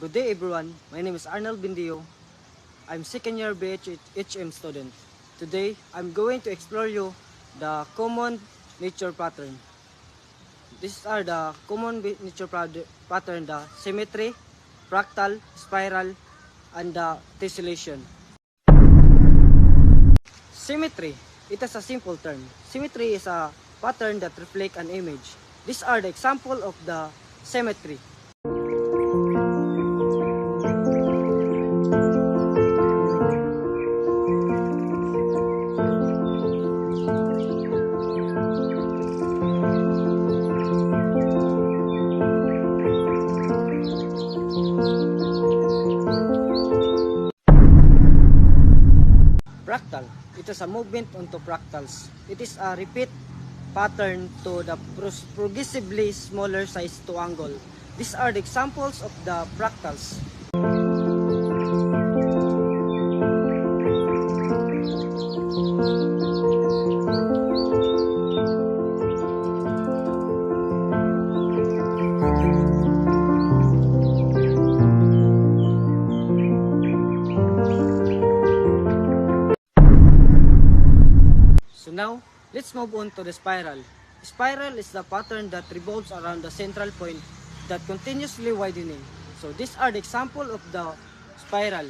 Good day everyone, my name is Arnold Bindio. I'm second year BHM student. Today, I'm going to explore you the common nature pattern. These are the common nature pattern, the symmetry, fractal, spiral, and the tessellation. Symmetry, it is a simple term. Symmetry is a pattern that reflects an image. These are the example of the symmetry. Fractal, it is a movement onto fractals. It is a repeat pattern to the progressively smaller size triangle. These are the examples of the fractals. So now, let's move on to the spiral. Spiral is the pattern that revolves around the central point that continuously widening. So these are the example of the spiral.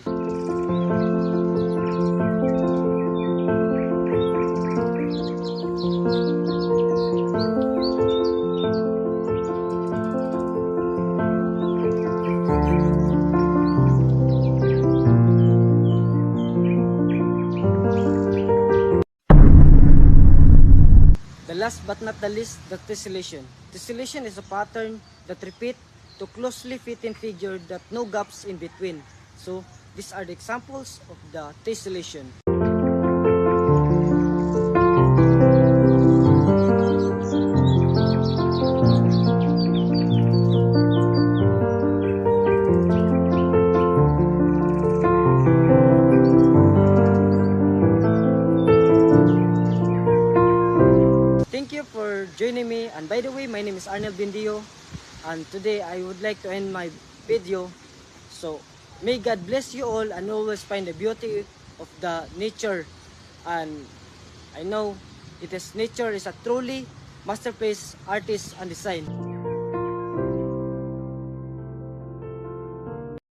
The last but not the least, the tessellation. Tessellation is a pattern that repeats to closely fitting figure that no gaps in between. So these are the examples of the tessellation. Thank you for joining me, and by the way, my name is Arnold Bindio, and today I would like to end my video. So may God bless you all and always find the beauty of the nature. And I know nature is a truly masterpiece, artist and design.